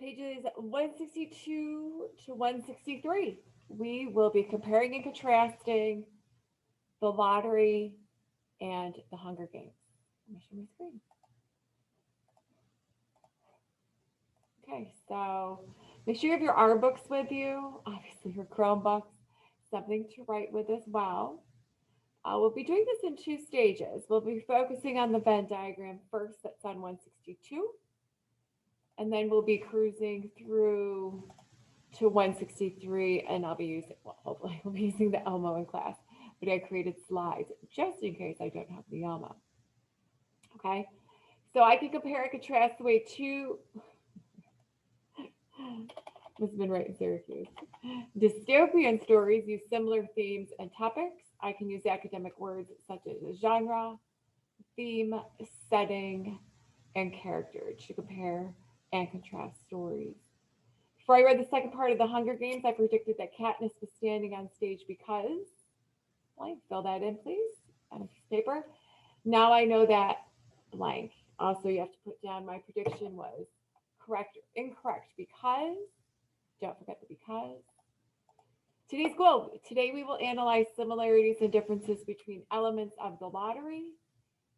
pages 162 to 163. We will be comparing and contrasting the lottery and the Hunger Games. Let me show my screen. Okay, so make sure you have your R books with you, obviously your Chromebooks, something to write with as well. We'll be doing this in two stages. We'll be focusing on the Venn diagram first, that's on 162, and then we'll be cruising through to 163, and I'll be using, well, hopefully we'll be using the Elmo in class, but I created slides just in case I don't have the Elmo. Okay, so I can compare and contrast the way two, this has been right in Syracuse, dystopian stories use similar themes and topics. I can use academic words such as genre, theme, setting, and character to compare and contrast stories. Before I read the second part of the Hunger Games, I predicted that Katniss was standing on stage because, blank, fill that in please, on a piece of paper. Now I know that blank. Also, you have to put down my prediction was correct or incorrect because, don't forget the because. Today's goal, today we will analyze similarities and differences between elements of the lottery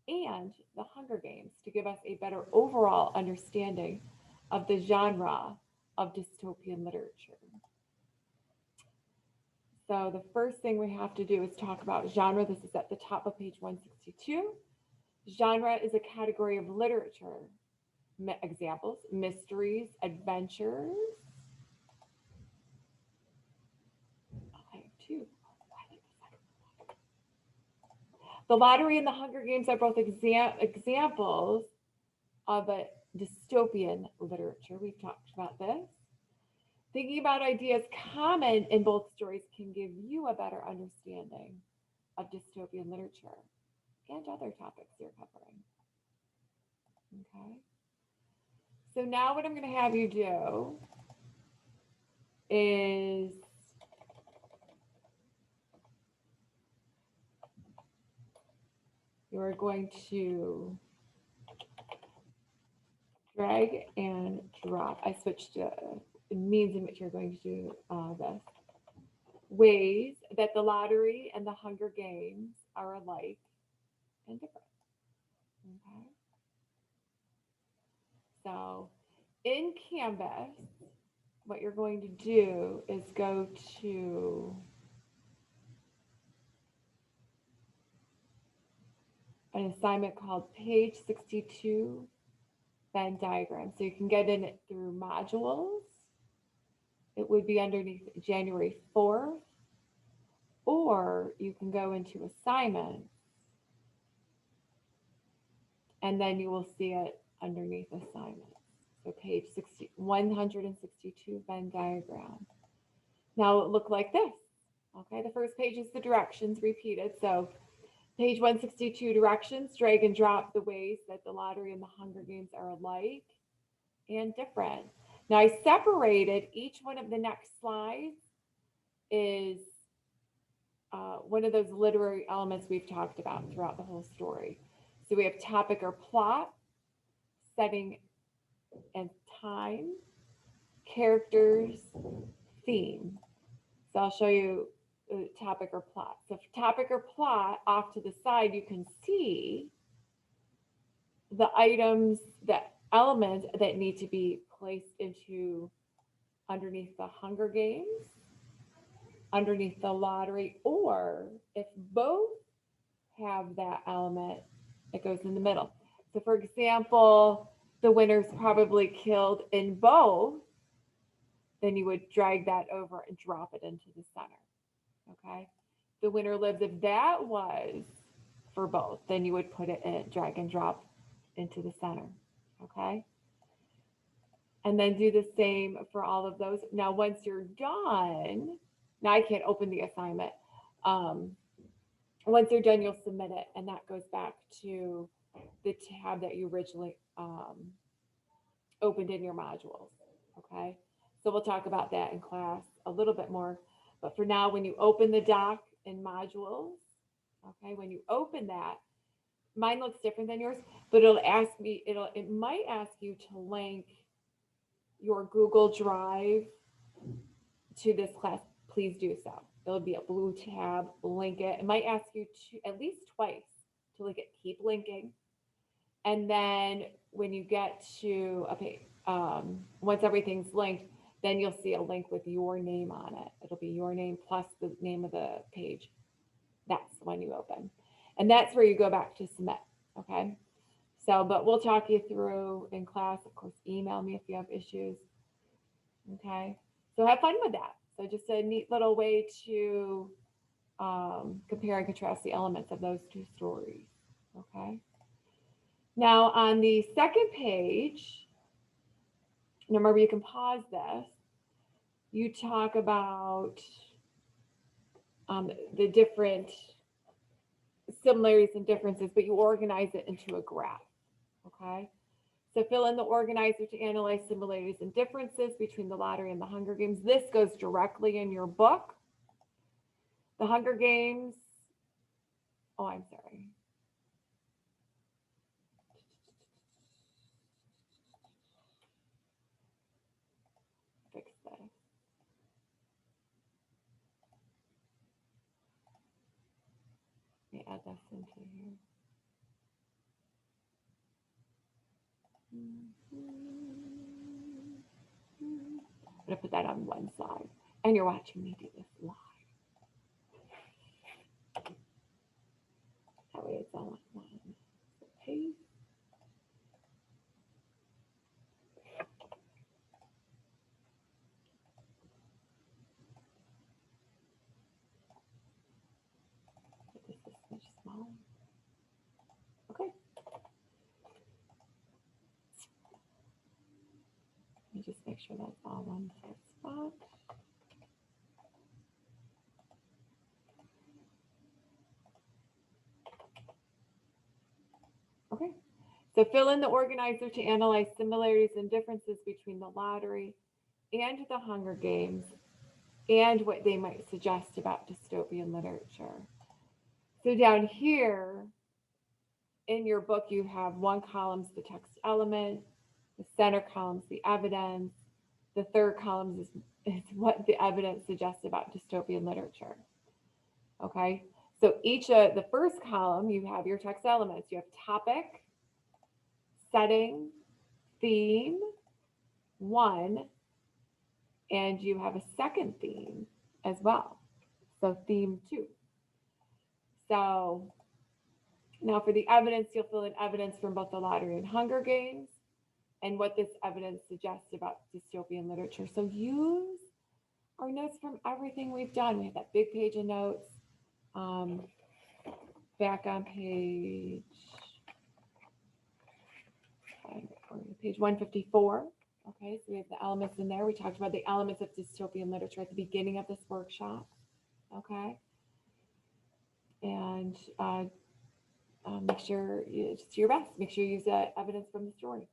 and the Hunger Games to give us a better overall understanding of the genre of dystopian literature. So the first thing we have to do is talk about genre. This is at the top of page 162. Genre is a category of literature. Examples, mysteries, adventures. I have two. The lottery and the Hunger Games are both examples of a dystopian literature. We've talked about this. Thinking about ideas common in both stories can give you a better understanding of dystopian literature and other topics you're covering. Okay. So now what I'm going to have you do is you're going to drag and drop. I switched to means in which you're going to do this. Ways that the lottery and the Hunger Games are alike and different. Okay. So in Canvas, what you're going to do is go to an assignment called page 62 Venn diagram. So you can get in it through modules. It would be underneath January 4th, or you can go into assignments and then you will see it underneath assignments. So page 162 Venn diagram. Now it look like this. Okay, the first page is the directions repeated. So page 162 directions, drag and drop the ways that the lottery and the Hunger Games are alike and different. Now I separated each one of the next slides is one of those literary elements we've talked about throughout the whole story. So we have topic or plot, setting and time, characters, theme. So I'll show you topic or plot. So for topic or plot, off to the side, you can see the items, the elements that need to be placed into underneath the Hunger Games, underneath the lottery, or if both have that element, it goes in the middle. So for example, the winner's probably killed in both, then you would drag that over and drop it into the center. Okay. The winner lives, if that was for both, then you would put it in, drag and drop into the center. Okay. And then do the same for all of those. Now, once you're done, now I can't open the assignment. Once you're done, you'll submit it, and that goes back to the tab that you originally opened in your modules. Okay. So we'll talk about that in class a little bit more. But for now, when you open the doc in modules, okay, when you open that, mine looks different than yours, but it'll ask me, it might ask you to link your Google Drive to this class, please do so. There'll be a blue tab, link it. It might ask you to at least twice to link it, keep linking. And then when you get to a page, once everything's linked, then you'll see a link with your name on it. It'll be your name plus the name of the page. That's when you open. And that's where you go back to submit, okay? So, but we'll talk you through in class. Of course, email me if you have issues, okay? So have fun with that. So just a neat little way to compare and contrast the elements of those two stories, okay? Now on the second page, remember you can pause this, you talk about the different similarities and differences, but you organize it into a graph, okay? So fill in the organizer to analyze similarities and differences between the lottery and the Hunger Games. This goes directly in your book. The Hunger Games, oh, I'm sorry. Fix this. Let me add this into here. I'm going to put that on one side. And you're watching me do this live. That way it's all on one page. This is much smaller. Okay. Let me just make sure that's all one spot. Okay. So fill in the organizer to analyze similarities and differences between the lottery and the Hunger Games and what they might suggest about dystopian literature. So down here in your book, you have one column's the text element, the center column's the evidence, the third column is what the evidence suggests about dystopian literature. Okay, so each of the first column, you have your text elements. You have topic, setting, theme, one, and you have a second theme as well. So theme two. So now for the evidence, you'll fill in evidence from both the lottery and Hunger Games and what this evidence suggests about dystopian literature. So use our notes from everything we've done. We have that big page of notes. Back on page 154. Okay, so we have the elements in there. We talked about the elements of dystopian literature at the beginning of this workshop. Okay, and make sure you just do your best. Make sure you use that evidence from the story.